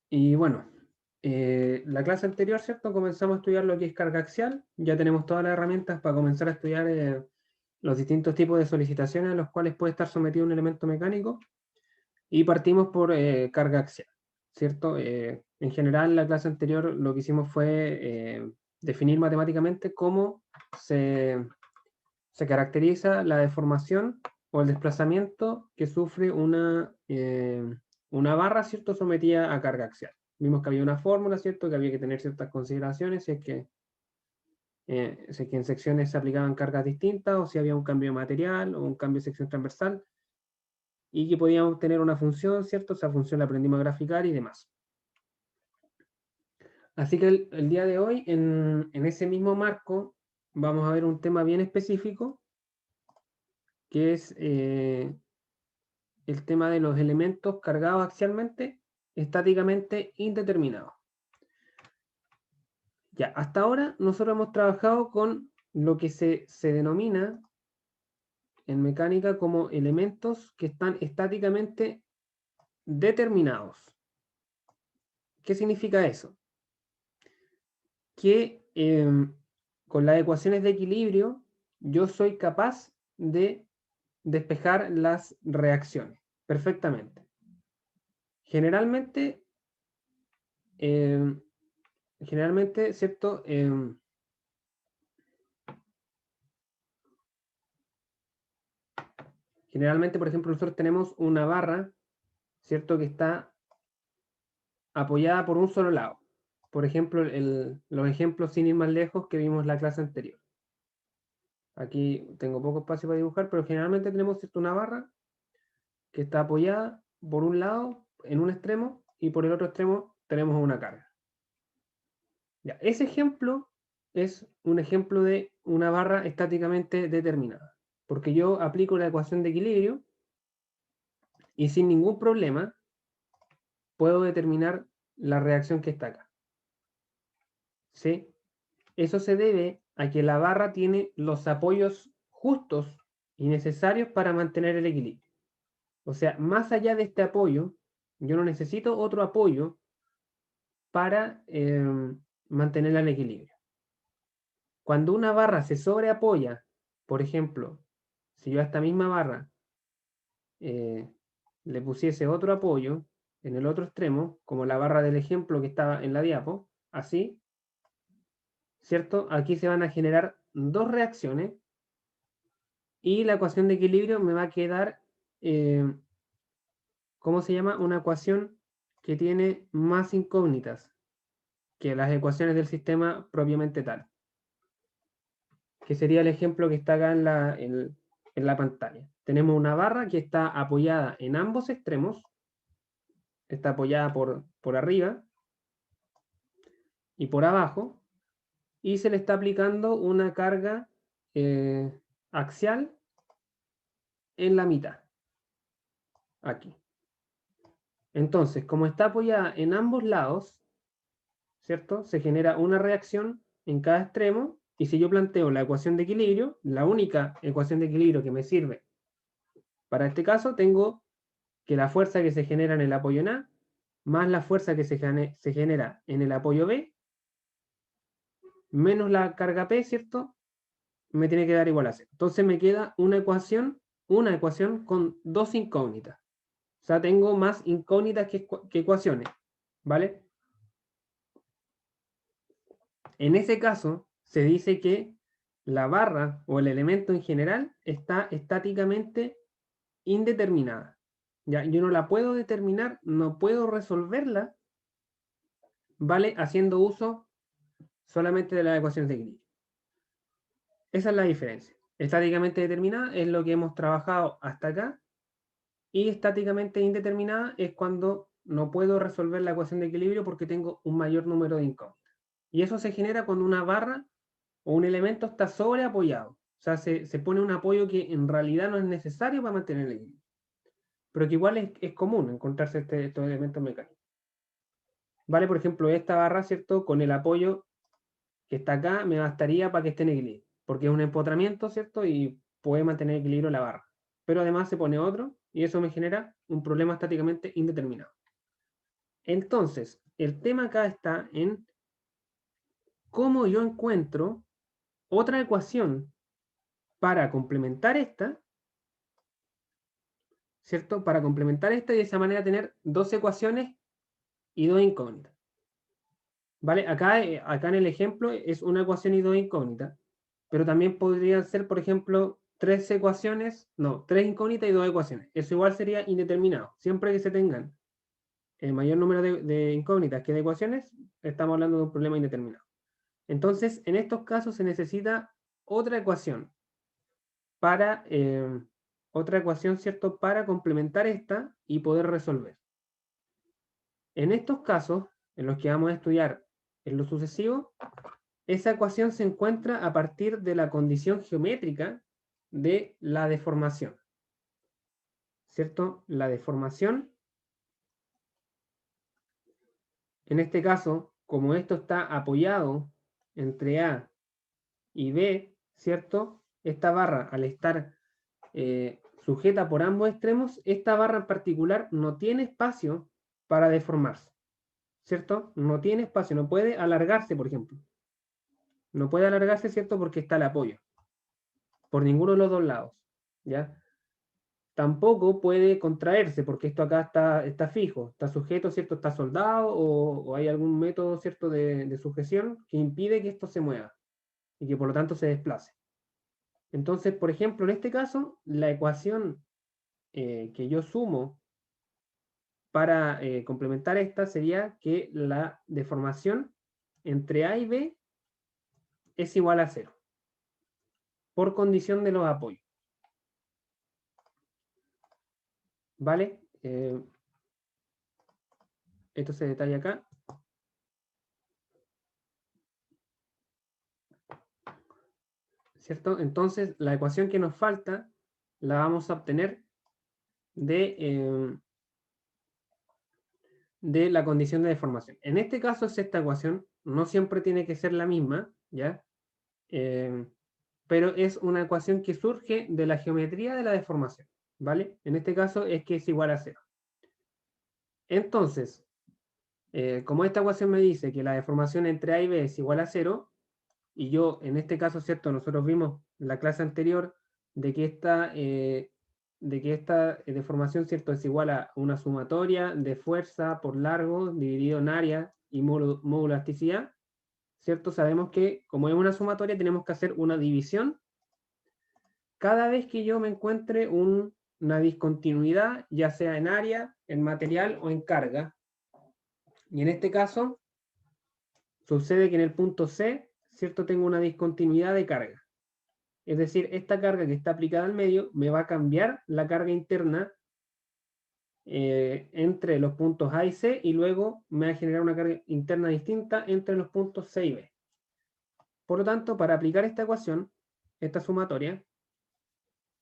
Y bueno, la clase anterior, ¿cierto? Comenzamos a estudiar lo que es carga axial. Ya tenemos todas las herramientas para comenzar a estudiar los distintos tipos de solicitaciones a los cuales puede estar sometido un elemento mecánico. Y partimos por carga axial, ¿cierto? En general, la clase anterior lo que hicimos fue definir matemáticamente cómo se caracteriza la deformación o el desplazamiento que sufre una barra, ¿cierto?, sometida a carga axial. Vimos que había una fórmula, ¿cierto?, que había que tener ciertas consideraciones, si es que en secciones se aplicaban cargas distintas, o si había un cambio de material, o un cambio de sección transversal, y que podíamos tener una función, ¿cierto? Esa función la aprendimos a graficar y demás. Así que el día de hoy, en ese mismo marco, vamos a ver un tema bien específico, que es el tema de los elementos cargados axialmente, estáticamente indeterminados. Ya, hasta ahora nosotros hemos trabajado con lo que se denomina en mecánica como elementos que están estáticamente determinados. ¿Qué significa eso? Que con las ecuaciones de equilibrio yo soy capaz de despejar las reacciones perfectamente. Generalmente, eh, ¿cierto? Generalmente, por ejemplo, nosotros tenemos una barra, ¿cierto? Que está apoyada por un solo lado. Por ejemplo, los ejemplos sin ir más lejos que vimos en la clase anterior. Aquí tengo poco espacio para dibujar, pero generalmente tenemos, ¿cierto?, una barra que está apoyada por un lado, en un extremo, y por el otro extremo tenemos una carga. Ya, ese ejemplo es un ejemplo de una barra estáticamente determinada, porque yo aplico la ecuación de equilibrio y sin ningún problema puedo determinar la reacción que está acá. ¿Sí? Eso se debe a que la barra tiene los apoyos justos y necesarios para mantener el equilibrio. O sea, más allá de este apoyo, yo no necesito otro apoyo para mantener el equilibrio. Cuando una barra se sobreapoya, por ejemplo, si yo a esta misma barra le pusiese otro apoyo en el otro extremo, como la barra del ejemplo que estaba en la diapo, así, ¿cierto? Aquí se van a generar dos reacciones y la ecuación de equilibrio me va a quedar, ¿cómo se llama? Una ecuación que tiene más incógnitas que las ecuaciones del sistema propiamente tal, que sería el ejemplo que está acá en la pantalla. Tenemos una barra que está apoyada en ambos extremos, está apoyada por arriba y por abajo, y se le está aplicando una carga axial en la mitad, aquí. Entonces, como está apoyada en ambos lados, ¿cierto? Se genera una reacción en cada extremo, y si yo planteo la ecuación de equilibrio, la única ecuación de equilibrio que me sirve para este caso, tengo que la fuerza que se genera en el apoyo en A, más la fuerza que se genera en el apoyo B, menos la carga P, ¿cierto? Me tiene que dar igual a 0. Entonces me queda una ecuación con dos incógnitas. O sea, tengo más incógnitas que ecuaciones, ¿vale? En ese caso, se dice que la barra o el elemento en general está estáticamente indeterminada. ¿Ya? Yo no la puedo determinar, no puedo resolverla, ¿vale? Haciendo uso solamente de las ecuaciones de equilibrio. Esa es la diferencia. Estáticamente determinada es lo que hemos trabajado hasta acá, y estáticamente indeterminada es cuando no puedo resolver la ecuación de equilibrio porque tengo un mayor número de incógnitas. Y eso se genera cuando una barra o un elemento está sobreapoyado. O sea, se pone un apoyo que en realidad no es necesario para mantener el equilibrio. Pero que igual es común encontrarse estos elementos mecánicos. Vale, por ejemplo, esta barra, ¿cierto? Con el apoyo que está acá me bastaría para que esté en equilibrio. Porque es un empotramiento, ¿cierto? Y puede mantener equilibrio la barra. Pero además se pone otro y eso me genera un problema estáticamente indeterminado. Entonces, el tema acá está en cómo yo encuentro otra ecuación para complementar esta, ¿cierto? Para complementar esta y de esa manera tener dos ecuaciones y dos incógnitas. ¿Vale? Acá en el ejemplo es una ecuación y dos incógnitas, pero también podrían ser, por ejemplo, tres incógnitas y dos ecuaciones. Eso igual sería indeterminado. Siempre que se tengan el mayor número de incógnitas que de ecuaciones, estamos hablando de un problema indeterminado. Entonces, en estos casos se necesita otra ecuación ¿cierto? Para complementar esta y poder resolver. En estos casos, en los que vamos a estudiar en lo sucesivo, esa ecuación se encuentra a partir de la condición geométrica de la deformación. ¿Cierto? La deformación, en este caso, como esto está apoyado entre A y B, ¿cierto? Esta barra, al estar sujeta por ambos extremos, esta barra en particular no tiene espacio para deformarse, ¿cierto? No tiene espacio, no puede alargarse, por ejemplo. No puede alargarse, ¿cierto? Porque está el apoyo, por ninguno de los dos lados, ¿ya? Tampoco puede contraerse, porque esto acá está fijo, está sujeto, ¿cierto? Está soldado o hay algún método, ¿cierto? De sujeción que impide que esto se mueva y que por lo tanto se desplace. Entonces, por ejemplo, en este caso, la ecuación que yo sumo para complementar esta sería que la deformación entre A y B es igual a 0, por condición de los apoyos. ¿Vale? Esto se detalla acá. ¿Cierto? Entonces, la ecuación que nos falta la vamos a obtener de la condición de deformación. En este caso es esta ecuación, no siempre tiene que ser la misma, ¿ya? Pero es una ecuación que surge de la geometría de la deformación, ¿vale? En este caso es que es igual a 0. Entonces, como esta ecuación me dice que la deformación entre A y B es igual a 0, y yo, en este caso, ¿cierto? Nosotros vimos en la clase anterior de que esta deformación, ¿cierto? Es igual a una sumatoria de fuerza por largo dividido en área y módulo elasticidad, ¿cierto? Sabemos que como es una sumatoria tenemos que hacer una división cada vez que yo me encuentre una discontinuidad, ya sea en área, en material o en carga. Y en este caso, sucede que en el punto C, ¿cierto? Tengo una discontinuidad de carga. Es decir, esta carga que está aplicada al medio me va a cambiar la carga interna entre los puntos A y C y luego me va a generar una carga interna distinta entre los puntos C y B. Por lo tanto, para aplicar esta ecuación, esta sumatoria,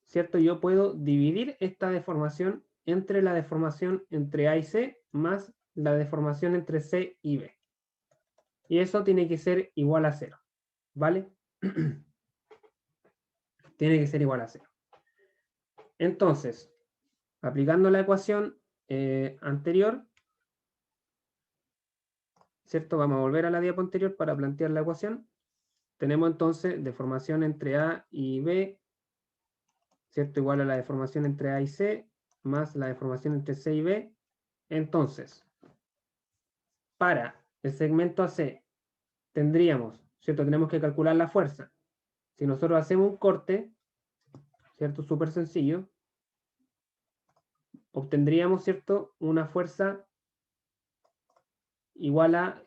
¿cierto? Yo puedo dividir esta deformación entre la deformación entre A y C más la deformación entre C y B. Y eso tiene que ser igual a 0, ¿vale? Tiene que ser igual a 0. Entonces, aplicando la ecuación anterior, ¿cierto? Vamos a volver a la diapo anterior para plantear la ecuación. Tenemos entonces deformación entre A y B, ¿cierto? Igual a la deformación entre A y C, más la deformación entre C y B. Entonces, para el segmento AC tendríamos, ¿cierto? Tenemos que calcular la fuerza. Si nosotros hacemos un corte, ¿cierto? Súper sencillo, obtendríamos, ¿cierto? Una fuerza igual a...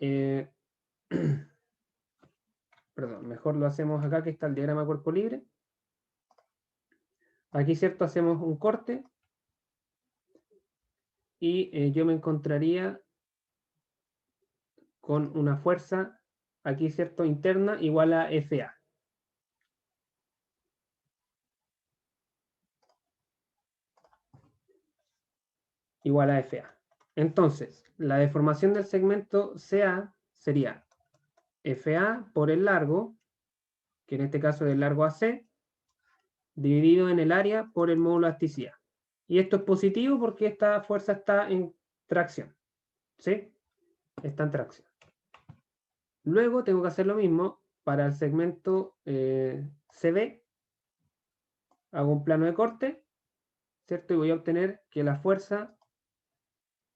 perdón, mejor lo hacemos acá que está el diagrama cuerpo libre. Aquí, ¿cierto? Hacemos un corte y yo me encontraría con una fuerza aquí, ¿cierto? Interna igual a FA. Igual a FA. Entonces, la deformación del segmento CA sería FA por el largo, que en este caso es el largo AC, dividido en el área por el módulo de elasticidad. Y esto es positivo porque esta fuerza está en tracción. ¿Sí? Está en tracción. Luego tengo que hacer lo mismo para el segmento CB. Hago un plano de corte, ¿cierto? Y voy a obtener que la fuerza,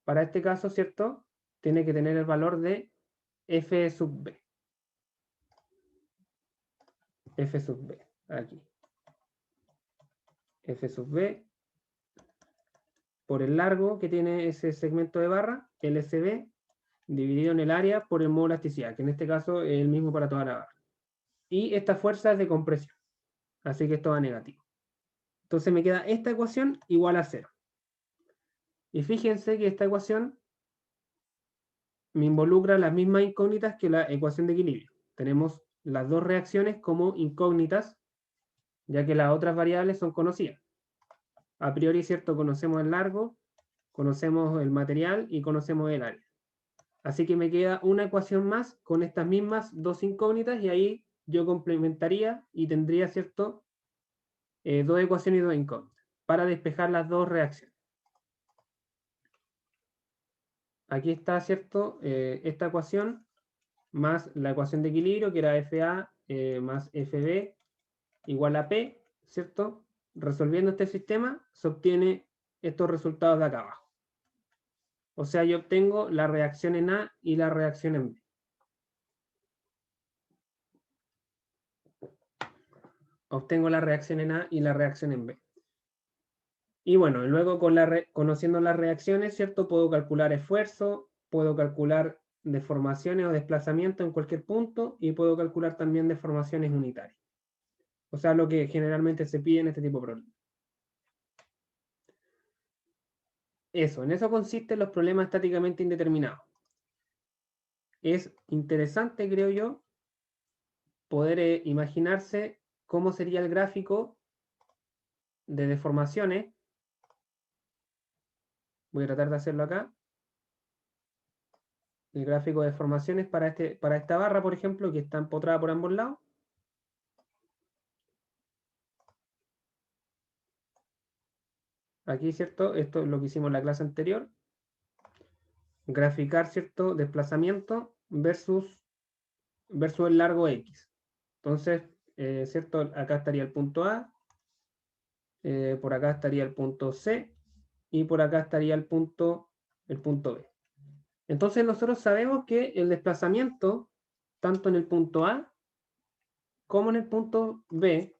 para este caso, ¿cierto? Tiene que tener el valor de F sub B. F sub B, aquí. F sub B por el largo que tiene ese segmento de barra, LSB, dividido en el área por el módulo de elasticidad, que en este caso es el mismo para toda la barra. Y esta fuerza es de compresión, así que esto va negativo. Entonces me queda esta ecuación igual a 0. Y fíjense que esta ecuación me involucra las mismas incógnitas que la ecuación de equilibrio. Tenemos las dos reacciones como incógnitas, ya que las otras variables son conocidas. A priori, ¿cierto? Conocemos el largo, conocemos el material y conocemos el área. Así que me queda una ecuación más con estas mismas dos incógnitas y ahí yo complementaría y tendría, ¿cierto? Dos ecuaciones y dos incógnitas para despejar las dos reacciones. Aquí está, ¿cierto? Esta ecuación más la ecuación de equilibrio, que era FA más FB igual a P, ¿cierto? Resolviendo este sistema se obtiene estos resultados de acá abajo. O sea, yo obtengo la reacción en A y la reacción en B. Obtengo la reacción en A y la reacción en B. Y bueno, luego conociendo las reacciones, ¿cierto? Puedo calcular esfuerzo, puedo calcular deformaciones o desplazamientos en cualquier punto y puedo calcular también deformaciones unitarias. O sea, lo que generalmente se pide en este tipo de problemas. Eso, en eso consisten los problemas estáticamente indeterminados. Es interesante, creo yo, poder imaginarse cómo sería el gráfico de deformaciones. Voy a tratar de hacerlo acá. El gráfico de deformaciones para esta barra, por ejemplo, que está empotrada por ambos lados. Aquí, ¿cierto? Esto es lo que hicimos en la clase anterior. Graficar, ¿cierto? Desplazamiento versus el largo X. Entonces, ¿cierto? Acá estaría el punto A, por acá estaría el punto C y por acá estaría el punto B. Entonces nosotros sabemos que el desplazamiento, tanto en el punto A como en el punto B,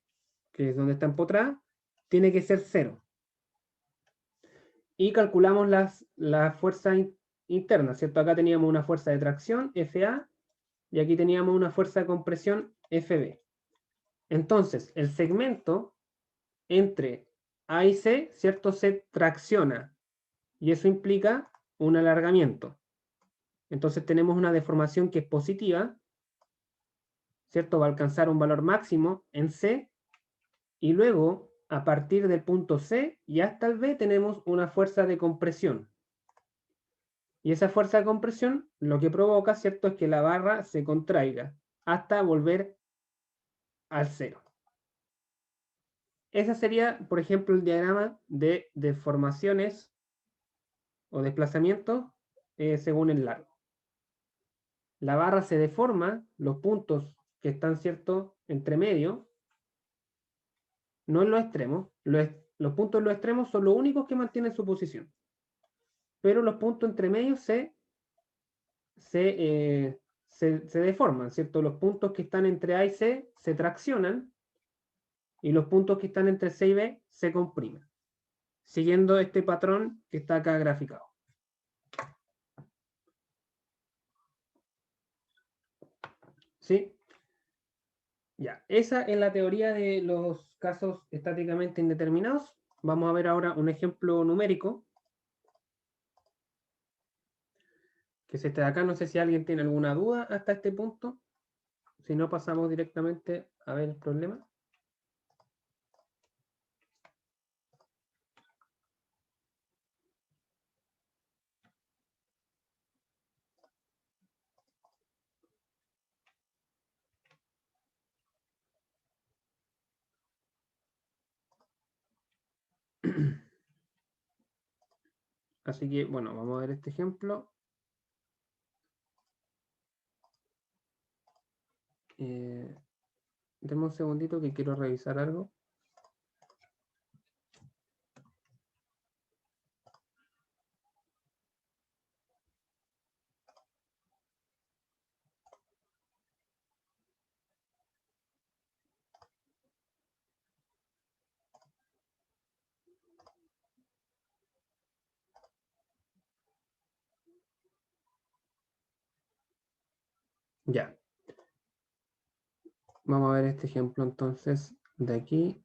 que es donde está empotrada, tiene que ser 0. Y calculamos las fuerzas internas, ¿cierto? Acá teníamos una fuerza de tracción, FA, y aquí teníamos una fuerza de compresión, FB. Entonces, el segmento entre A y C, ¿cierto? Se tracciona, y eso implica un alargamiento. Entonces tenemos una deformación que es positiva, ¿cierto? Va a alcanzar un valor máximo en C, y luego, a partir del punto C y hasta el B, tenemos una fuerza de compresión. Y esa fuerza de compresión lo que provoca, ¿cierto?, es que la barra se contraiga hasta volver al cero. Ese sería, por ejemplo, el diagrama de deformaciones o desplazamientos según el largo. La barra se deforma, los puntos que están, ¿cierto?, entre medio, no en los extremos. Los puntos en los extremos son los únicos que mantienen su posición. Pero los puntos entre medio se deforman, ¿cierto? Los puntos que están entre A y C se traccionan y los puntos que están entre C y B se comprimen, siguiendo este patrón que está acá graficado. ¿Sí? Ya, esa es la teoría de los casos estáticamente indeterminados. Vamos a ver ahora un ejemplo numérico, que es este de acá. No sé si alguien tiene alguna duda hasta este punto. Si no, pasamos directamente a ver el problema. Así que, bueno, vamos a ver este ejemplo. Deme un segundito que quiero revisar algo. Ya. Vamos a ver este ejemplo entonces de aquí.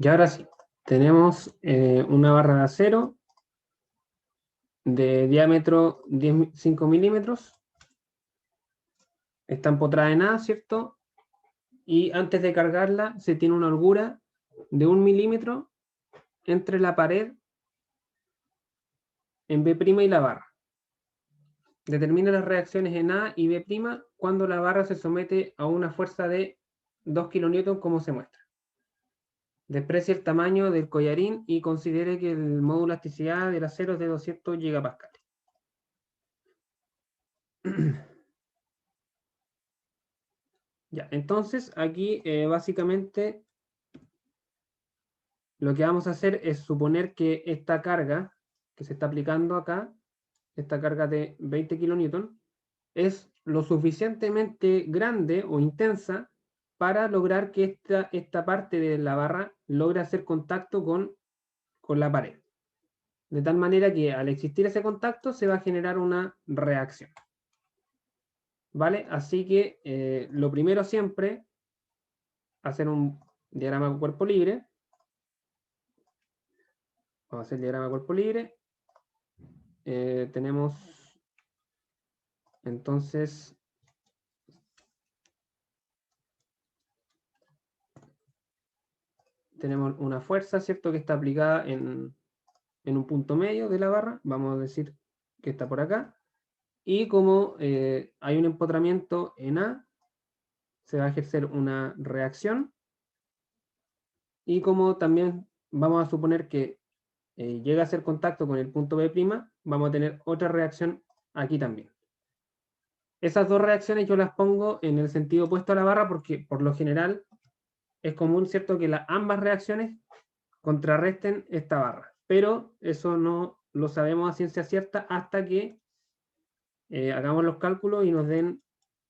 Y ahora sí, tenemos una barra de acero de diámetro 5 milímetros. Está empotrada en A, ¿cierto? Y antes de cargarla se tiene una holgura de 1 milímetro entre la pared en B' y la barra. Determina las reacciones en A y B' cuando la barra se somete a una fuerza de 2 kN como se muestra. Desprecie el tamaño del collarín y considere que el módulo de elasticidad del acero es de 200 gigapascales. Ya, entonces aquí básicamente lo que vamos a hacer es suponer que esta carga que se está aplicando acá, esta carga de 20 kN, es lo suficientemente grande o intensa para lograr que esta parte de la barra logre hacer contacto con la pared. De tal manera que al existir ese contacto se va a generar una reacción. ¿Vale? Así que lo primero siempre, hacer un diagrama de cuerpo libre. Vamos a hacer el diagrama de cuerpo libre. Tenemos entonces una fuerza, ¿cierto? Que está aplicada en un punto medio de la barra. Vamos a decir que está por acá. Y como hay un empotramiento en A, se va a ejercer una reacción. Y como también vamos a suponer que llega a hacer contacto con el punto B', vamos a tener otra reacción aquí también. Esas dos reacciones yo las pongo en el sentido opuesto a la barra porque por lo general es común, ¿cierto?, que ambas reacciones contrarresten esta barra. Pero eso no lo sabemos a ciencia cierta hasta que hagamos los cálculos y nos den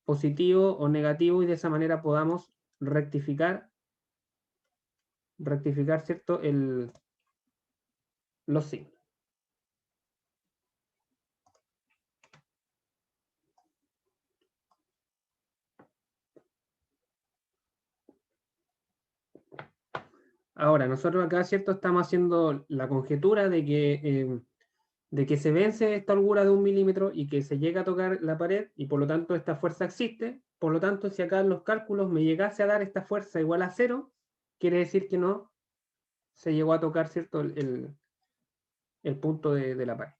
positivo o negativo y de esa manera podamos rectificar, ¿cierto?, los signos. Ahora, nosotros acá, ¿cierto?, estamos haciendo la conjetura de que se vence esta holgura de 1 milímetro y que se llega a tocar la pared y por lo tanto esta fuerza existe. Por lo tanto, si acá en los cálculos me llegase a dar esta fuerza igual a 0, quiere decir que no se llegó a tocar, ¿cierto?, el punto de la pared.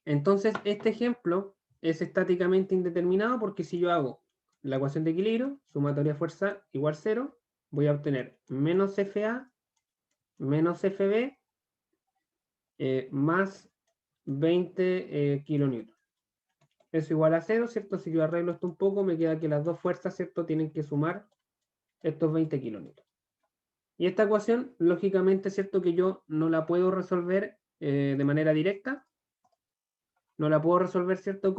Entonces, este ejemplo es estáticamente indeterminado porque si yo hago la ecuación de equilibrio, sumatoria fuerza igual 0, voy a obtener menos FA menos FB más 20 kilonewtons. Eso igual a 0, ¿cierto? Si yo arreglo esto un poco, me queda que las dos fuerzas, ¿cierto?, tienen que sumar estos 20 kilonewtons. Y esta ecuación, lógicamente, ¿cierto?, que yo no la puedo resolver de manera directa. No la puedo resolver, ¿cierto?,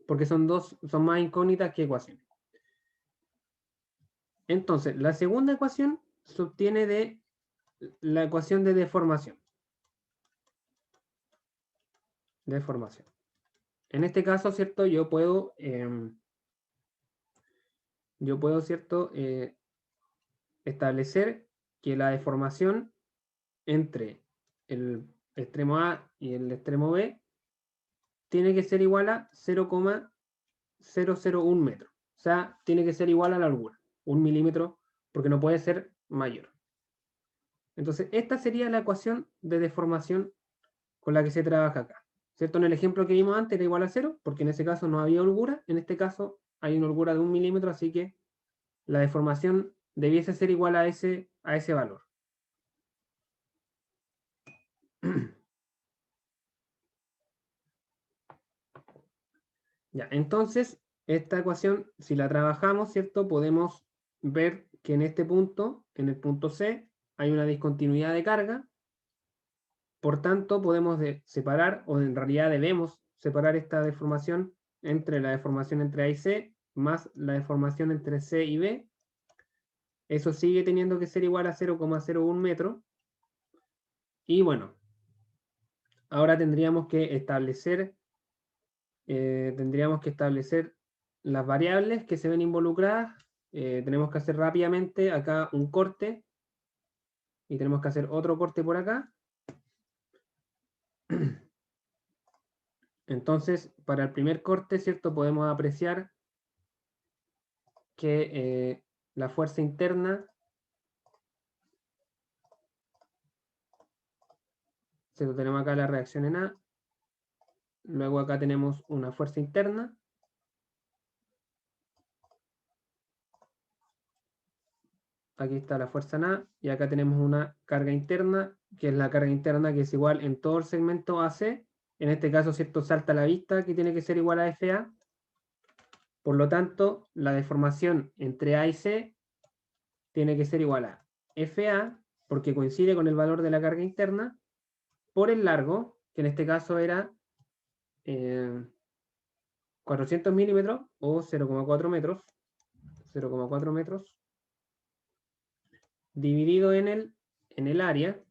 porque son más incógnitas que ecuaciones. Entonces, la segunda ecuación se obtiene de la ecuación de deformación. En este caso, ¿cierto? Yo puedo, ¿cierto?, establecer que la deformación entre el extremo A y el extremo B tiene que ser igual a 0,001 metro. O sea, tiene que ser igual a la holgura, 1 milímetro, porque no puede ser mayor. Entonces, esta sería la ecuación de deformación con la que se trabaja acá. ¿Cierto? En el ejemplo que vimos antes era igual a 0, porque en ese caso no había holgura. En este caso hay una holgura de 1 milímetro, así que la deformación debiese ser igual a ese valor. Ya, entonces, esta ecuación, si la trabajamos, ¿cierto? Podemos ver que en este punto, en el punto C, hay una discontinuidad de carga. Por tanto, podemos separar, o en realidad debemos separar esta deformación entre la deformación entre A y C, más la deformación entre C y B. Eso sigue teniendo que ser igual a 0,01 metro. Y bueno, ahora tendríamos que establecer las variables que se ven involucradas. Tenemos que hacer rápidamente acá un corte y tenemos que hacer otro corte por acá. Entonces, para el primer corte, ¿cierto? Podemos apreciar que la fuerza interna, ¿cierto? Tenemos acá la reacción en A. Luego acá tenemos una fuerza interna. Aquí está la fuerza en A. Y acá tenemos una carga interna, que es la carga interna que es igual en todo el segmento AC. En este caso, ¿cierto? Salta a la vista que tiene que ser igual a FA. Por lo tanto, la deformación entre A y C tiene que ser igual a FA, porque coincide con el valor de la carga interna, por el largo, que en este caso era 400 milímetros o 0,4 metros, 0,4 metros, dividido en el área,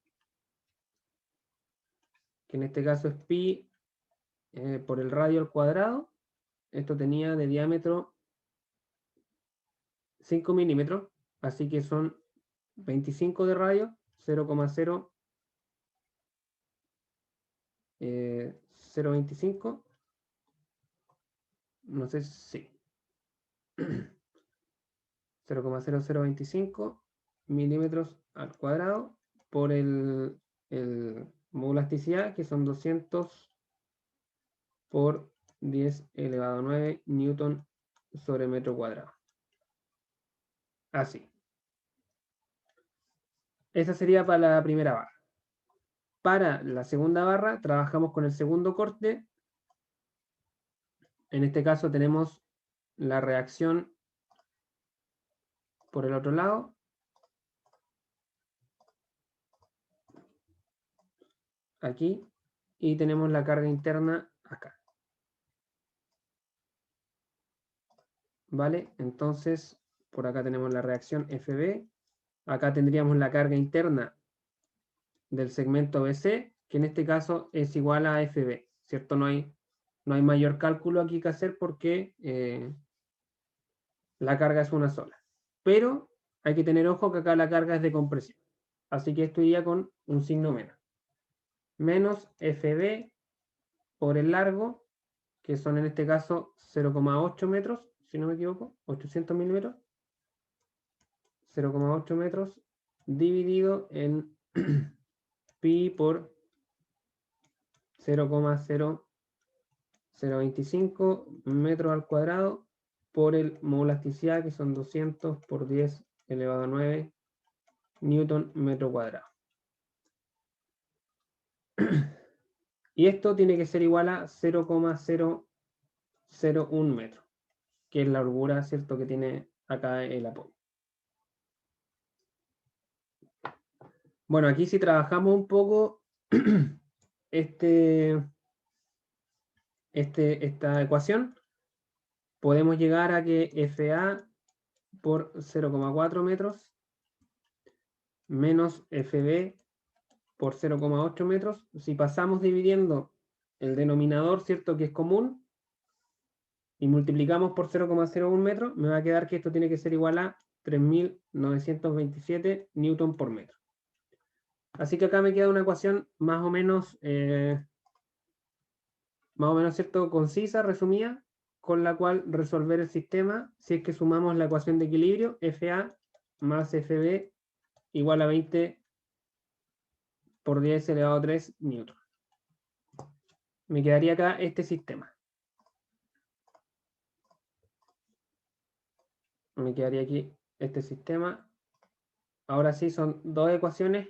que en este caso es pi por el radio al cuadrado. Esto tenía de diámetro 5 milímetros, así que son 25 de radio, 0,025, no sé si 0,0025 milímetros al cuadrado por el módulo elasticidad, que son 200 por 10 elevado a 9 newton sobre metro cuadrado. Así. Esa sería para la primera barra. Para la segunda barra trabajamos con el segundo corte. En este caso tenemos la reacción por el otro lado. Aquí. Y tenemos la carga interna acá. ¿Vale? Entonces, por acá tenemos la reacción FB. Acá tendríamos la carga interna del segmento BC, que en este caso es igual a FB, ¿cierto? No hay mayor cálculo aquí que hacer porque la carga es una sola. Pero hay que tener ojo que acá la carga es de compresión. Así que esto iría con un signo menos. Menos FB por el largo, que son en este caso 0,8 metros, si no me equivoco, 800 milímetros. 0,8 metros dividido en pi por 0,0025 metros al cuadrado por el módulo elasticidad, que son 200 por 10 elevado a 9 newton metro cuadrado. Y esto tiene que ser igual a 0,001 metro, que es la holgura, ¿cierto?, que tiene acá el apoyo. Bueno, aquí si trabajamos un poco esta ecuación, podemos llegar a que FA por 0,4 metros menos FB por 0,8 metros. Si pasamos dividiendo el denominador, ¿cierto?, que es común, y multiplicamos por 0,01 metros, me va a quedar que esto tiene que ser igual a 3.927 newton por metro. Así que acá me queda una ecuación más o menos, ¿cierto?, concisa, resumida, con la cual resolver el sistema si es que sumamos la ecuación de equilibrio, FA más FB igual a 20 por 10 elevado a 3 newton. Me quedaría acá este sistema. Me quedaría aquí este sistema. Ahora sí son dos ecuaciones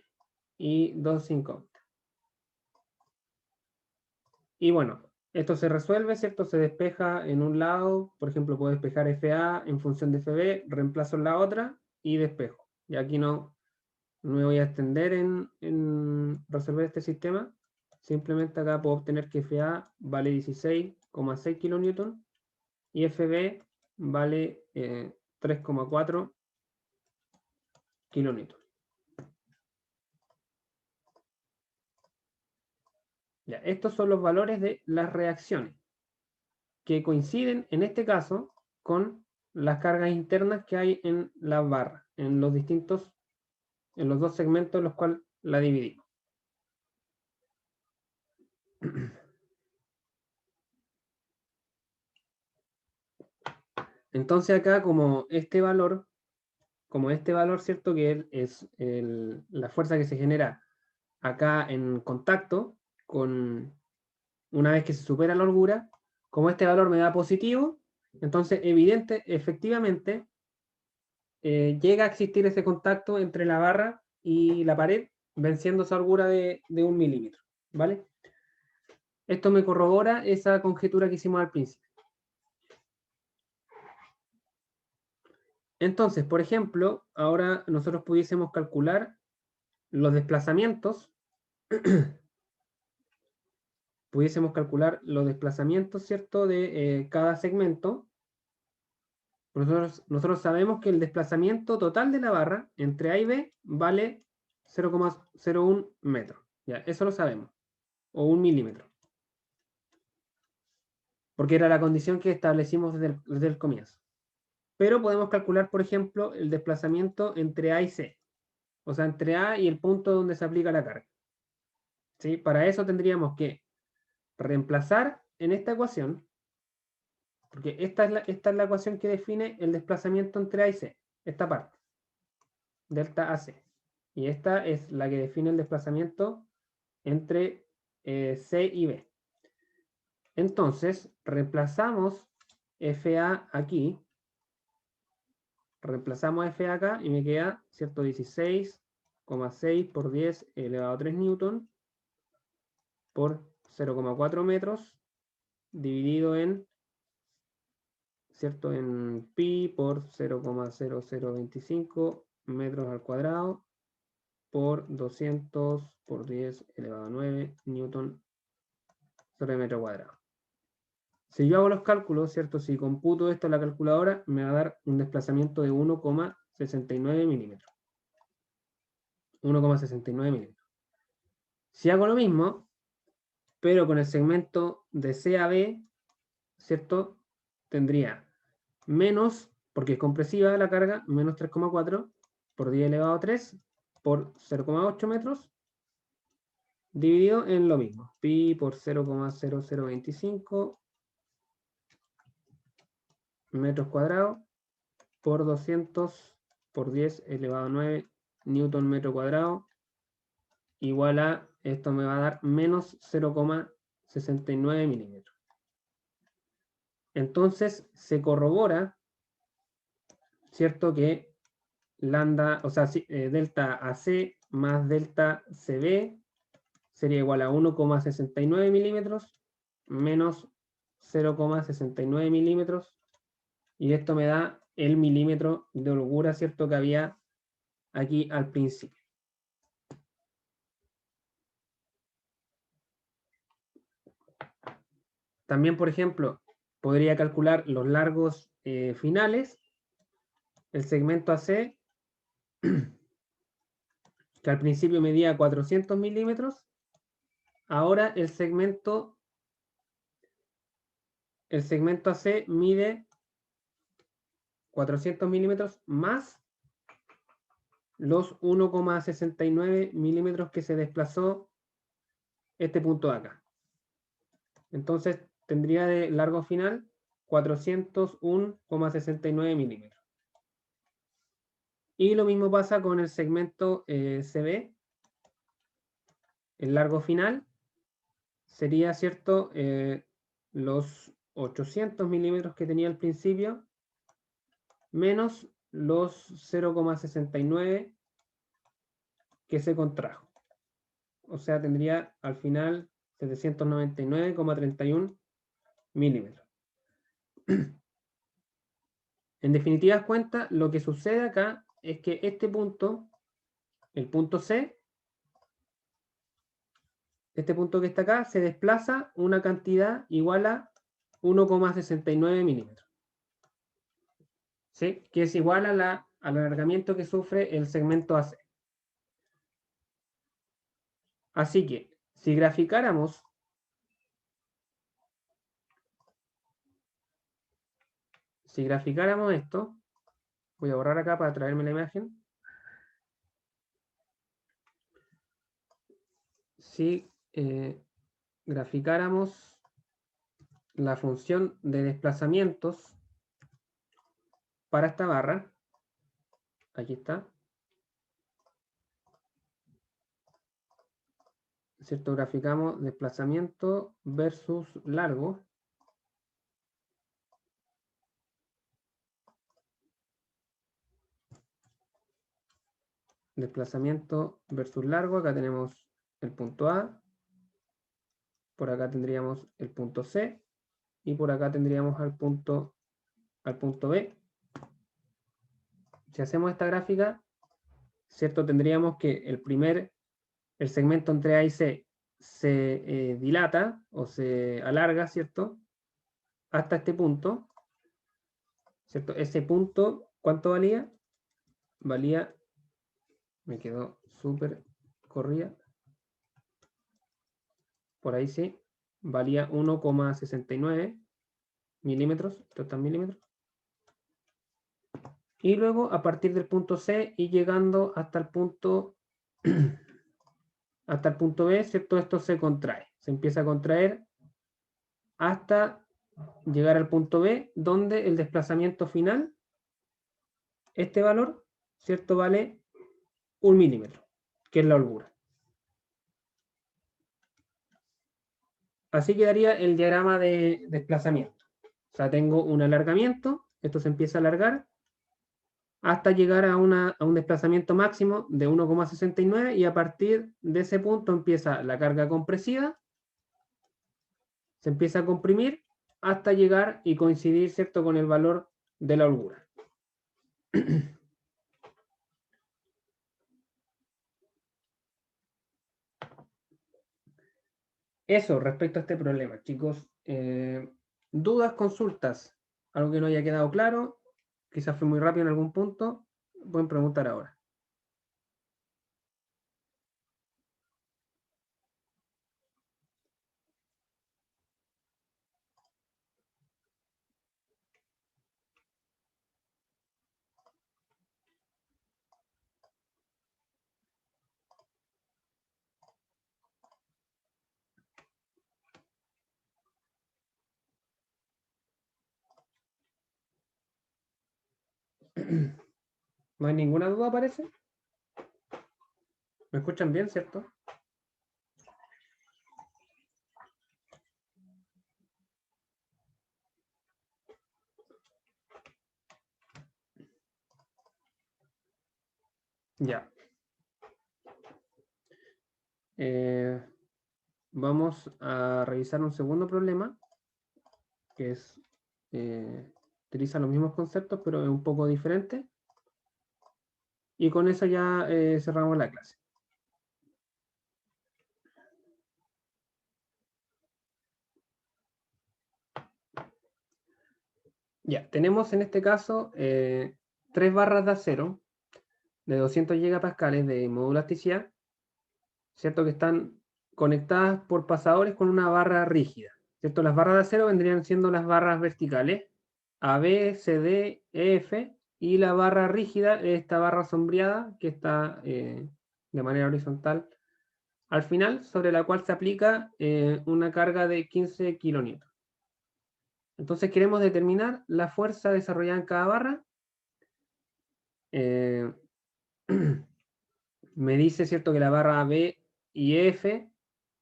y dos incógnitas. Y bueno, esto se resuelve, ¿cierto? Se despeja en un lado, por ejemplo, puedo despejar FA en función de FB, reemplazo en la otra y despejo. Y aquí no me voy a extender en resolver este sistema. Simplemente acá puedo obtener que FA vale 16,6 kilonewton y FB vale 3,4 kilonewton. Ya, estos son los valores de las reacciones que coinciden en este caso con las cargas internas que hay en la barra, en los dos segmentos en los cuales la dividimos. Entonces acá como este valor, ¿cierto? Que es la fuerza que se genera acá en contacto con una vez que se supera la holgura, como este valor me da positivo, entonces efectivamente, llega a existir ese contacto entre la barra y la pared, venciendo esa holgura de 1 milímetro, ¿vale? Esto me corrobora esa conjetura que hicimos al principio. Entonces, por ejemplo, ahora nosotros pudiésemos calcular los desplazamientos, ¿cierto?, de cada segmento. Nosotros sabemos que el desplazamiento total de la barra entre A y B vale 0,01 metro. Ya, eso lo sabemos. O 1 milímetro. Porque era la condición que establecimos desde el comienzo. Pero podemos calcular, por ejemplo, el desplazamiento entre A y C. O sea, entre A y el punto donde se aplica la carga. ¿Sí? Para eso tendríamos que reemplazar en esta ecuación, porque esta es la ecuación que define el desplazamiento entre A y C, esta parte, delta AC. Y esta es la que define el desplazamiento entre C y B. Entonces, reemplazamos FA aquí, acá y me queda, ¿cierto?, 16,6 por 10 elevado a 3 newton por 0,4 metros dividido en, ¿cierto?, en pi por 0,0025 metros al cuadrado por 200 por 10 elevado a 9 newton sobre metro cuadrado. Si yo hago los cálculos, ¿cierto?, si computo esto en la calculadora, me va a dar un desplazamiento de 1,69 milímetros. 1,69 milímetros. Si hago lo mismo, pero con el segmento de C a B, ¿cierto?, tendría menos, porque es compresiva la carga, menos 3,4 por 10 elevado a 3 por 0,8 metros, dividido en lo mismo, pi por 0,0025 metros cuadrados por 200 por 10 elevado a 9 newton metro cuadrado, igual a, esto me va a dar menos 0,69 milímetros. Entonces se corrobora, ¿cierto?, que lambda, o sea, delta AC más delta CB sería igual a 1,69 milímetros menos 0,69 milímetros, y esto me da el milímetro de holgura, ¿cierto?, que había aquí al principio. También, por ejemplo, podría calcular los largos finales. El segmento AC, que al principio medía 400 milímetros, ahora el segmento AC mide 400 milímetros más los 1,69 milímetros que se desplazó este punto de acá. Entonces tendría de largo final 401,69 milímetros. Y lo mismo pasa con el segmento CB. El largo final sería, ¿cierto? Los 800 milímetros que tenía al principio, menos los 0,69 que se contrajo. O sea, tendría al final 799,31 milímetros. En definitivas cuentas, lo que sucede acá es que este punto, el punto C, este punto que está acá, se desplaza una cantidad igual a 1,69 milímetros. ¿Sí? Que es igual al alargamiento que sufre el segmento AC. Así que, si graficáramos esto, voy a borrar acá para traerme la imagen. Si graficáramos la función de desplazamientos para esta barra, aquí está, ¿cierto? Graficamos desplazamiento versus largo. Desplazamiento versus largo, acá tenemos el punto A, por acá tendríamos el punto C, y por acá tendríamos al punto B. Si hacemos esta gráfica, ¿cierto? Tendríamos que el segmento entre A y C se dilata o se alarga, ¿cierto? Hasta este punto, ¿cierto? Ese punto, ¿cuánto valía? Valía, me quedó súper corrida, por ahí sí, valía 1,69 milímetros, total milímetros. Y luego, a partir del punto C y llegando hasta el punto B, ¿cierto? Esto se contrae, se empieza a contraer hasta llegar al punto B, donde el desplazamiento final, este valor, ¿cierto? Vale 1 milímetro, que es la holgura. Así quedaría el diagrama de desplazamiento. O sea, tengo un alargamiento, esto se empieza a alargar, hasta llegar a un desplazamiento máximo de 1,69 y a partir de ese punto empieza la carga compresiva, se empieza a comprimir hasta llegar y coincidir, ¿cierto?, con el valor de la holgura. Eso respecto a este problema, chicos. ¿Dudas, consultas? ¿Algo que no haya quedado claro? Quizás fue muy rápido en algún punto. Pueden preguntar ahora. ¿No hay ninguna duda, parece? ¿Me escuchan bien, cierto? Ya. Vamos a revisar un segundo problema, que es, utiliza los mismos conceptos, pero es un poco diferente. Y con eso ya cerramos la clase. Ya, tenemos en este caso 3 barras de acero de 200 gigapascales de modulasticidad, ¿cierto? Que están conectadas por pasadores con una barra rígida, ¿cierto? Las barras de acero vendrían siendo las barras verticales A, B, C, D, E, F, Y la barra rígida es esta barra sombreada que está de manera horizontal al final, sobre la cual se aplica una carga de 15 kN. Entonces queremos determinar la fuerza desarrollada en cada barra. Me dice, ¿cierto?, que la barra B y F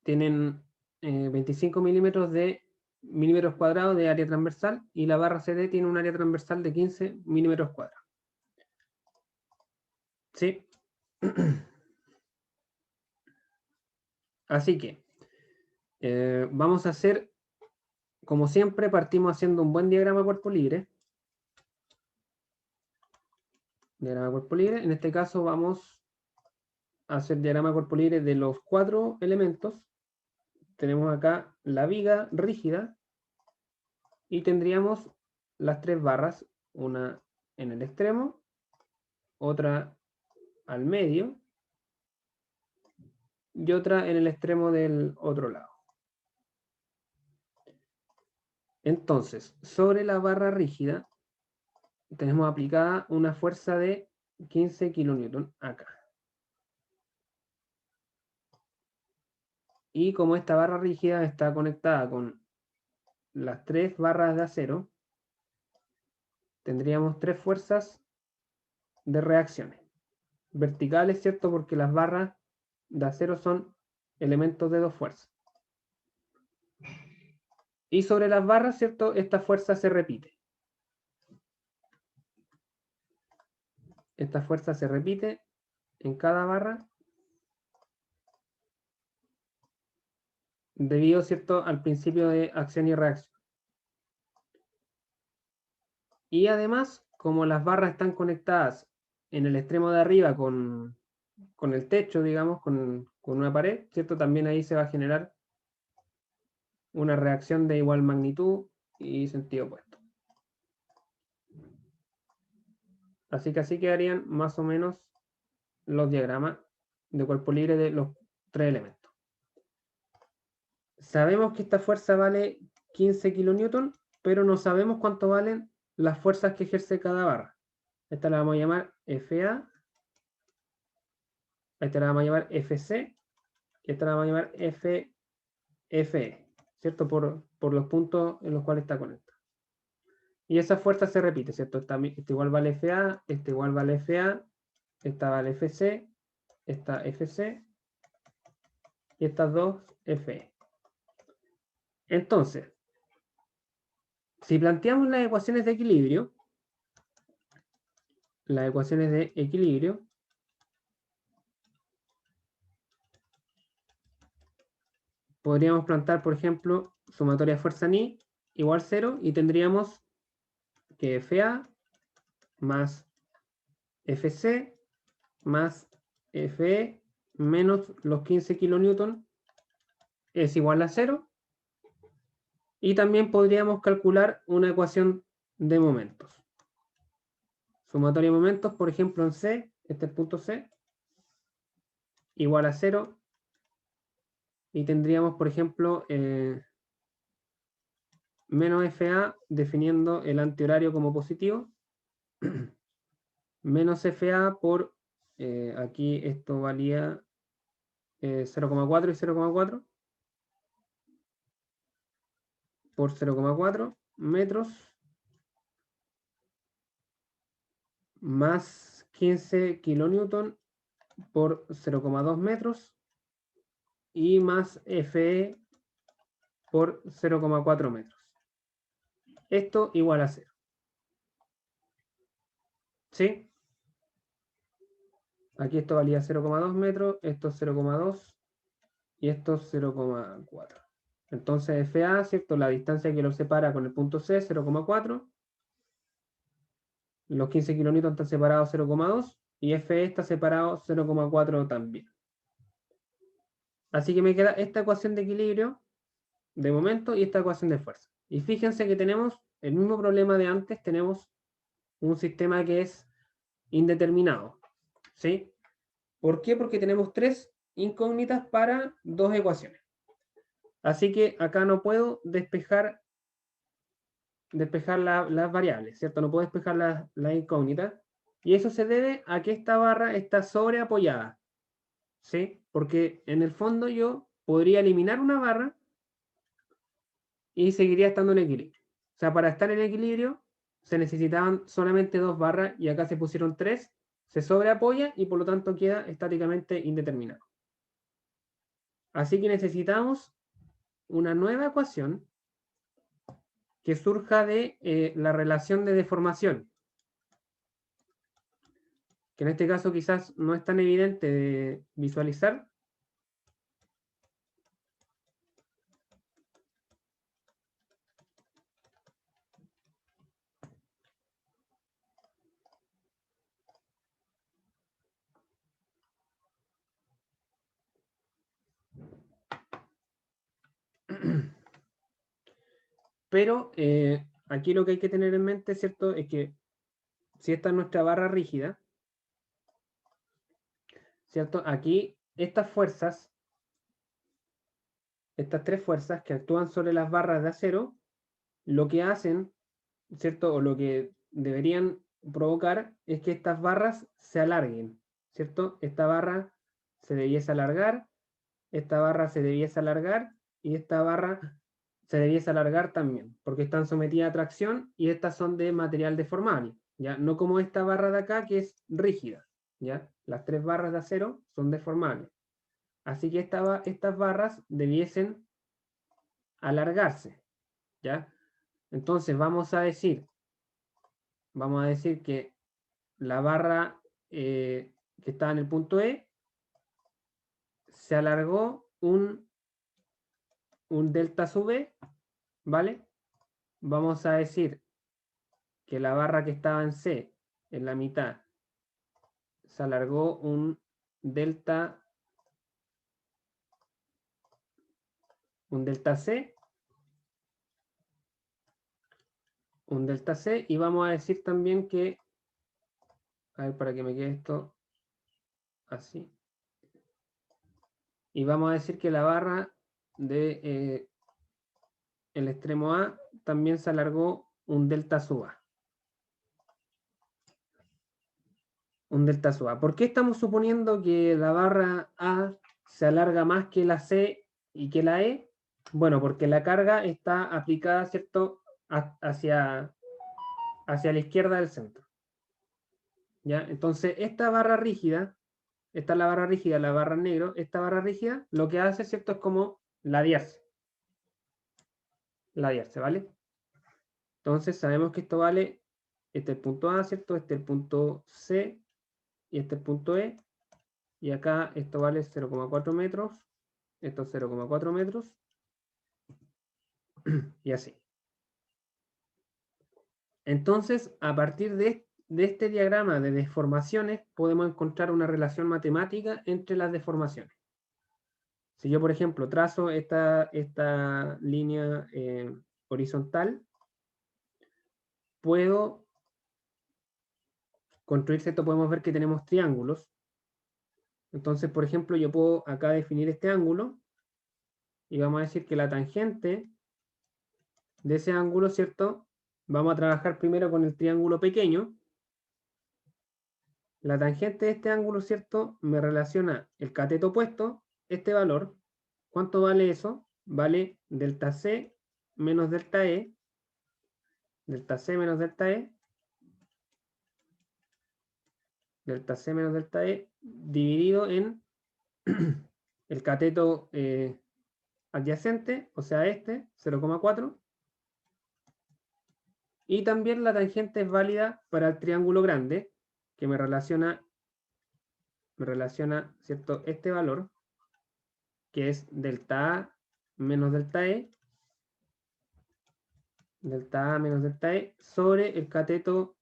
tienen 25 milímetros cuadrados de área transversal y la barra CD tiene un área transversal de 15 milímetros cuadrados. ¿Sí? Así que vamos a hacer, como siempre, partimos haciendo un buen diagrama cuerpo libre. Diagrama cuerpo libre. En este caso vamos a hacer diagrama cuerpo libre de los 4 elementos. Tenemos acá la viga rígida y tendríamos las 3 barras, una en el extremo, otra al medio y otra en el extremo del otro lado. Entonces, sobre la barra rígida tenemos aplicada una fuerza de 15 kN acá. Y como esta barra rígida está conectada con las 3 barras de acero, tendríamos 3 fuerzas de reacciones. Verticales, ¿cierto? Porque las barras de acero son elementos de 2 fuerzas. Y sobre las barras, ¿cierto?, esta fuerza se repite. Esta fuerza se repite en cada barra debido, ¿cierto?, al principio de acción y reacción. Y además, como las barras están conectadas en el extremo de arriba con el techo, digamos, con una pared, ¿cierto?, también ahí se va a generar una reacción de igual magnitud y sentido opuesto. Así que así quedarían más o menos los diagramas de cuerpo libre de los 3 elementos. Sabemos que esta fuerza vale 15 kN, pero no sabemos cuánto valen las fuerzas que ejerce cada barra. Esta la vamos a llamar FA, esta la vamos a llamar FC, y esta la vamos a llamar FE, ¿cierto? Por los puntos en los cuales está conectada. Y esa fuerza se repite, ¿cierto? Esta igual vale FA, esta igual vale FA, esta vale FC, esta FC, y estas dos FE. Entonces, si planteamos las ecuaciones de equilibrio, podríamos plantear, por ejemplo, sumatoria de fuerza Ni igual 0 y tendríamos que FA más FC más FE menos los 15 kN es igual a 0. Y también podríamos calcular una ecuación de momentos. Sumatoria de momentos, por ejemplo, en C, este es el punto C, igual a 0. Y tendríamos, por ejemplo, menos FA definiendo el antihorario como positivo, menos FA por, aquí esto valía 0,4 y 0,4, por 0,4 metros, más 15 kilonewton por 0,2 metros, y más FE por 0,4 metros. Esto igual a 0. ¿Sí? Aquí esto valía 0,2 metros, esto 0,2 y esto 0,4. Entonces FA, ¿cierto? La distancia que lo separa con el punto C, 0,4. Los 15 kilonewton están separados 0,2 y FE está separado 0,4 también. Así que me queda esta ecuación de equilibrio de momento y esta ecuación de fuerza. Y fíjense que tenemos el mismo problema de antes, tenemos un sistema que es indeterminado. ¿Sí? ¿Por qué? Porque tenemos 3 incógnitas para 2 ecuaciones. Así que acá no puedo despejar despejar las variables, ¿cierto? No puedo despejar la incógnita. Y eso se debe a que esta barra está sobreapoyada, ¿sí? Porque en el fondo yo podría eliminar una barra y seguiría estando en equilibrio. O sea, para estar en equilibrio se necesitaban solamente 2 barras y acá se pusieron 3, se sobreapoya y por lo tanto queda estáticamente indeterminado. Así que necesitamos una nueva ecuación que surja de la relación de deformación, que en este caso quizás no es tan evidente de visualizar. Pero aquí lo que hay que tener en mente, ¿cierto? Es que si esta es nuestra barra rígida, ¿cierto? Aquí estas fuerzas, estas 3 fuerzas que actúan sobre las barras de acero, lo que hacen, ¿cierto? O lo que deberían provocar es que estas barras se alarguen, ¿cierto? Esta barra se debiese alargar, esta barra se debiese alargar y esta barra se debiese alargar también, porque están sometidas a tracción y estas son de material deformable, ¿ya? No como esta barra de acá que es rígida, ¿ya? Las 3 barras de acero son deformables. Así que estas barras debiesen alargarse, ¿ya? Entonces vamos a decir que la barra que está en el punto E se alargó un delta sub E, ¿vale? Vamos a decir que la barra que estaba en C, en la mitad, se alargó un delta C, y vamos a decir también que, a ver, para que me quede esto así, y vamos a decir que la barra de el extremo A también se alargó un delta sub A. Un delta sub A. ¿Por qué estamos suponiendo que la barra A se alarga más que la C y que la E? Bueno, porque la carga está aplicada, ¿cierto?, hacia la izquierda del centro. ¿Ya? Entonces, esta barra rígida, esta es la barra rígida, la barra en negro, esta barra rígida lo que hace, ¿cierto?, es como ladearse. Ladearse, ¿vale? Entonces, sabemos que esto vale, este es el punto A, ¿cierto? Este es el punto C y este es el punto E. Y acá esto vale 0,4 metros, esto es 0,4 metros, y así. Entonces, a partir de este diagrama de deformaciones, podemos encontrar una relación matemática entre las deformaciones. Si yo, por ejemplo, trazo esta línea horizontal, puedo construir, ¿cierto? Podemos ver que tenemos triángulos. Entonces, por ejemplo, yo puedo acá definir este ángulo, y vamos a decir que la tangente de ese ángulo, ¿cierto? Vamos a trabajar primero con el triángulo pequeño. La tangente de este ángulo, ¿cierto?, me relaciona el cateto opuesto, este valor. ¿Cuánto vale eso? Vale delta C menos delta E, delta C menos delta E, delta C menos delta E, dividido en el cateto adyacente, o sea este, 0,4. Y también la tangente es válida para el triángulo grande, que me relaciona, ¿cierto?, este valor, que es delta A menos delta E, delta A menos delta E, sobre el cateto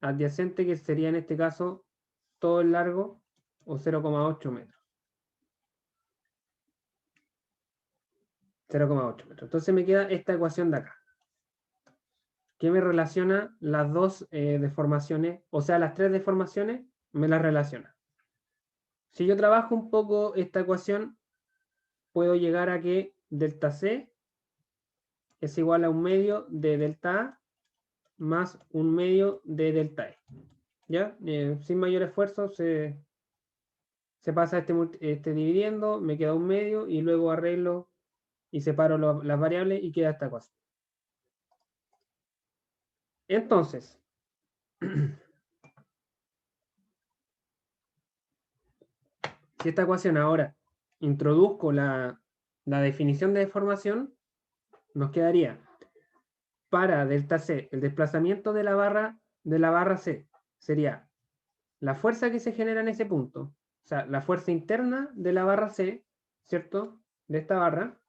adyacente, que sería en este caso todo el largo, o 0,8 metros. 0,8 metros. Entonces me queda esta ecuación de acá, que me relaciona las dos deformaciones, o sea, las 3 deformaciones, me las relaciona. Si yo trabajo un poco esta ecuación, puedo llegar a que delta C es igual a 1/2 de delta A más 1/2 de delta E. ¿Ya? Sin mayor esfuerzo se pasa este dividiendo, me queda 1/2 y luego arreglo y separo las variables y queda esta ecuación. Entonces, si esta ecuación ahora introduzco la definición de deformación, nos quedaría para delta C, el desplazamiento de la barra C sería la fuerza que se genera en ese punto, o sea, la fuerza interna de la barra C, ¿cierto? De esta barra,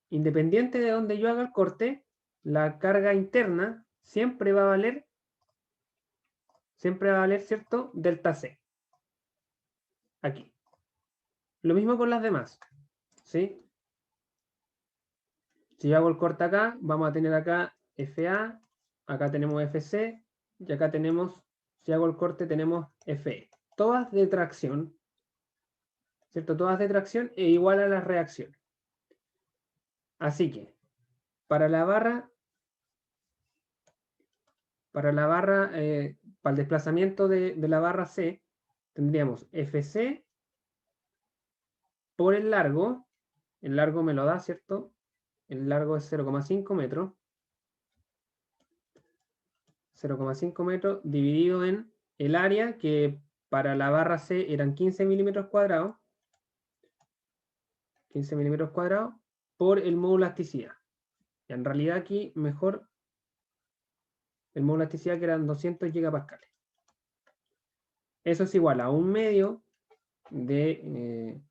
independiente de donde yo haga el corte, la carga interna siempre va a valer, ¿cierto? Delta C. Aquí. Lo mismo con las demás, ¿sí? Si yo hago el corte acá, vamos a tener acá FA, acá tenemos FC, y acá tenemos, si hago el corte, tenemos FE. Todas de tracción, ¿cierto? Todas de tracción e igual a las reacciones. Así que, para el desplazamiento de la barra C, tendríamos FC por el largo me lo da, ¿cierto? El largo es 0,5 metros. 0,5 metros dividido en el área, que para la barra C eran 15 milímetros cuadrados. 15 milímetros cuadrados por el módulo elasticidad. Y en realidad aquí mejor el módulo elasticidad, que eran 200 gigapascales. Eso es igual a 1/2 de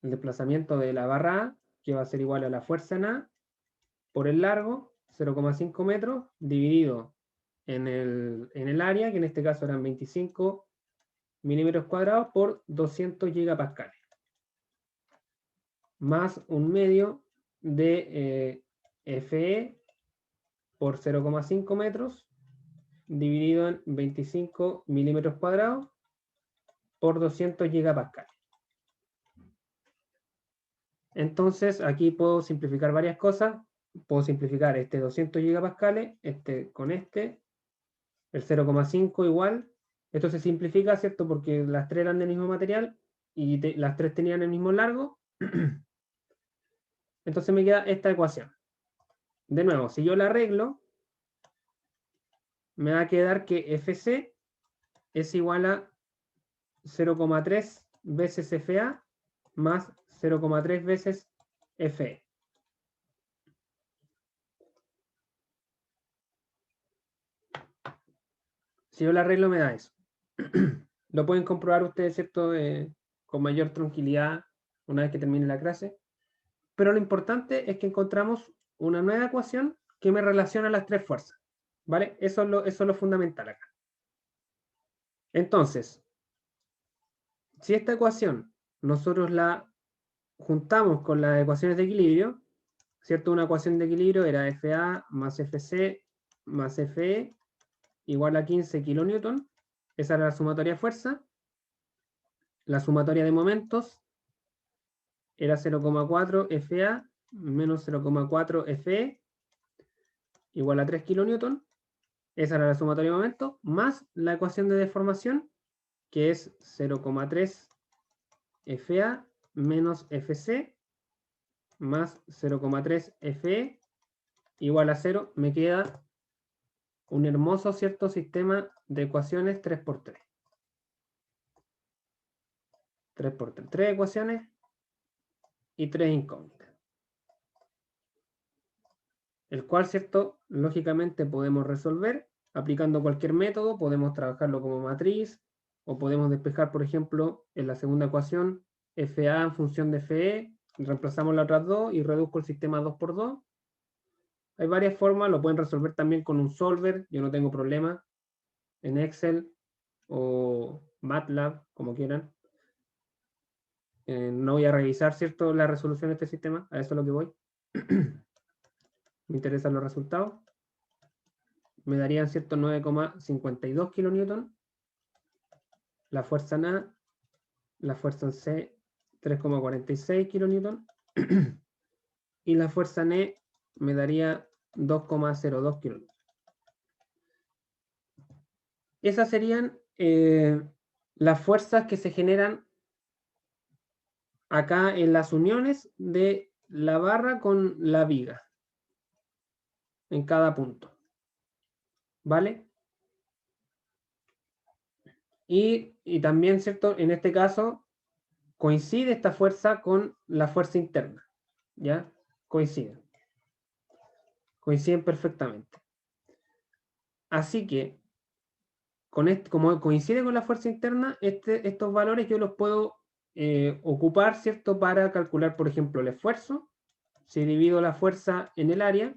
el desplazamiento de la barra A, que va a ser igual a la fuerza en A, por el largo, 0,5 metros, dividido en el área, que en este caso eran 25 milímetros cuadrados, por 200 gigapascales. Más 1/2 de FE por 0,5 metros, dividido en 25 milímetros cuadrados, por 200 gigapascales. Entonces, aquí puedo simplificar varias cosas. Puedo simplificar este 200 gigapascales, con el 0,5 igual. Esto se simplifica, ¿cierto? Porque las tres eran del mismo material y las tres tenían el mismo largo. Entonces me queda esta ecuación. De nuevo, si yo la arreglo, me va a quedar que FC es igual a 0,3 veces FA más 0,3 veces FE. Si yo la arreglo me da eso. Lo pueden comprobar ustedes, ¿cierto? Con mayor tranquilidad una vez que termine la clase. Pero lo importante es que encontramos una nueva ecuación que me relaciona las tres fuerzas. ¿Vale? Eso es lo fundamental acá. Entonces, si esta ecuación nosotros la juntamos con las ecuaciones de equilibrio, ¿cierto? Una ecuación de equilibrio era FA más FC más FE igual a 15 kilonewton. Esa era la sumatoria de fuerza. La sumatoria de momentos era 0,4 FA menos 0,4 FE igual a 3 kilonewton. Esa era la sumatoria de momentos, más la ecuación de deformación, que es 0,3 FA menos FC más 0,3 FE igual a 0. Me queda un hermoso, ¿cierto?, sistema de ecuaciones 3×3. 3×3. 3 ecuaciones y 3 incógnitas. El cual, ¿cierto?, lógicamente podemos resolver aplicando cualquier método. Podemos trabajarlo como matriz o podemos despejar, por ejemplo, en la segunda ecuación FA en función de FE, reemplazamos las otras dos y reduzco el sistema 2×2. Hay varias formas, lo pueden resolver también con un solver, yo no tengo problema, en Excel o MATLAB, como quieran. No voy a revisar, ¿cierto?, la resolución de este sistema, a eso es lo que voy. Me interesan los resultados. Me darían, ¿cierto?, 9,52 kilonewton. La fuerza en A, la fuerza en C, 3,46 kilonewton. Y la fuerza en E, me daría 2,02 kilonewtons. Esas serían las fuerzas que se generan acá en las uniones de la barra con la viga en cada punto. ¿Vale? Y también, ¿cierto? En este caso, coincide esta fuerza con la fuerza interna. ¿Ya? Coinciden. Coinciden perfectamente. Así que, como coincide con la fuerza interna, estos valores yo los puedo ocupar, ¿cierto? Para calcular, por ejemplo, el esfuerzo. Si divido la fuerza en el área,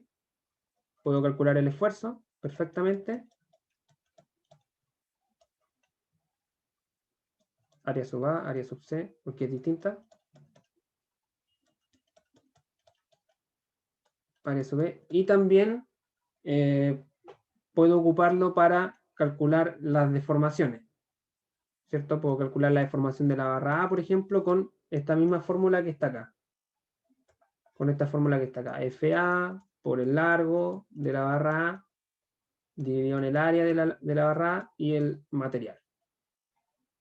puedo calcular el esfuerzo perfectamente. Área sub A, área sub C, porque es distinta. Área sub B. Y también puedo ocuparlo para calcular las deformaciones. ¿Cierto? Puedo calcular la deformación de la barra A, por ejemplo, con esta misma fórmula que está acá. Con esta fórmula que está acá. FA por el largo de la barra A, dividido en el área de la barra A y el material.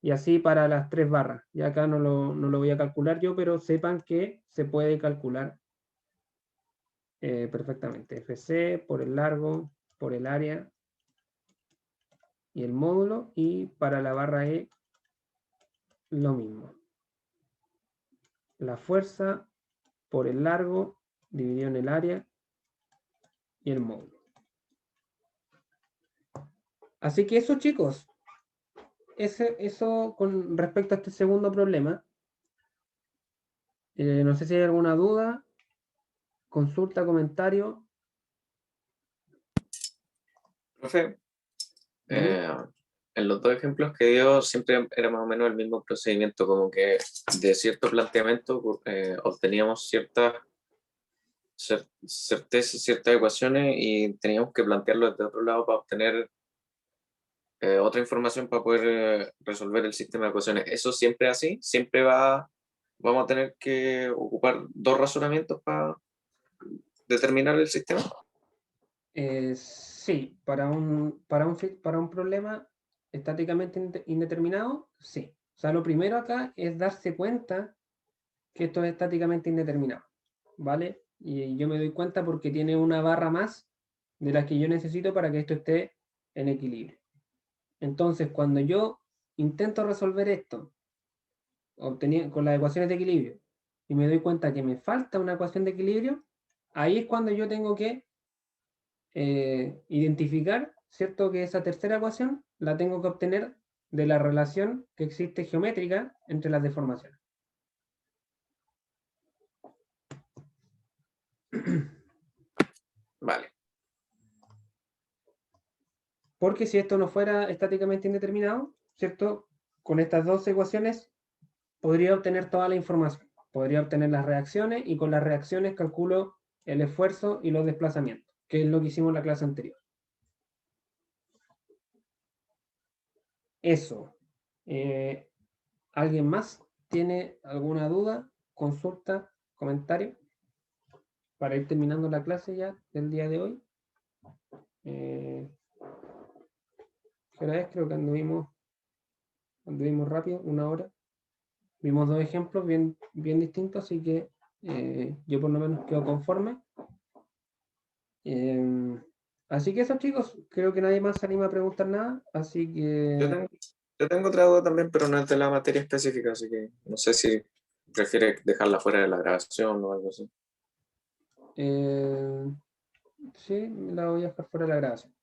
Y así para las tres barras. Y acá no lo voy a calcular yo, pero sepan que se puede calcular perfectamente. FC por el largo, por el área y el módulo. Y para la barra E, lo mismo. La fuerza por el largo dividido en el área y el módulo. Así que eso, chicos. Eso con respecto a este segundo problema. No sé si hay alguna duda, consulta, comentario. Profe, en los dos ejemplos que dio siempre era más o menos el mismo procedimiento, como que de cierto planteamiento obteníamos ciertas certezas, ciertas ecuaciones y teníamos que plantearlo desde otro lado para obtener otra información para poder resolver el sistema de ecuaciones. ¿Eso siempre es así? ¿Siempre vamos a tener que ocupar dos razonamientos para determinar el sistema? Sí, para un problema estáticamente indeterminado, sí. O sea, lo primero acá es darse cuenta que esto es estáticamente indeterminado, ¿vale? Y yo me doy cuenta porque tiene una barra más de la que yo necesito para que esto esté en equilibrio. Entonces, cuando yo intento resolver esto con las ecuaciones de equilibrio y me doy cuenta que me falta una ecuación de equilibrio, ahí es cuando yo tengo que identificar, ¿cierto? Que esa tercera ecuación la tengo que obtener de la relación que existe geométrica entre las deformaciones. Vale. Porque si esto no fuera estáticamente indeterminado, ¿cierto? Con estas dos ecuaciones podría obtener toda la información. Podría obtener las reacciones y con las reacciones calculo el esfuerzo y los desplazamientos, que es lo que hicimos en la clase anterior. Eso. ¿Alguien más tiene alguna duda, consulta, comentario? Para ir terminando la clase ya del día de hoy. ¿Qué hora es? Creo que anduvimos rápido, 1 hora. Vimos dos ejemplos bien distintos, así que yo por lo menos quedo conforme. Así que eso, chicos, creo que nadie más se anima a preguntar nada, así que... Yo tengo otra duda también, pero no es de la materia específica, así que no sé si prefiere dejarla fuera de la grabación o algo así. Sí, la voy a dejar fuera de la grabación.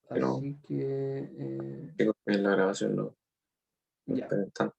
Pero Así que... digo que en la grabación no ya. esperen tanto.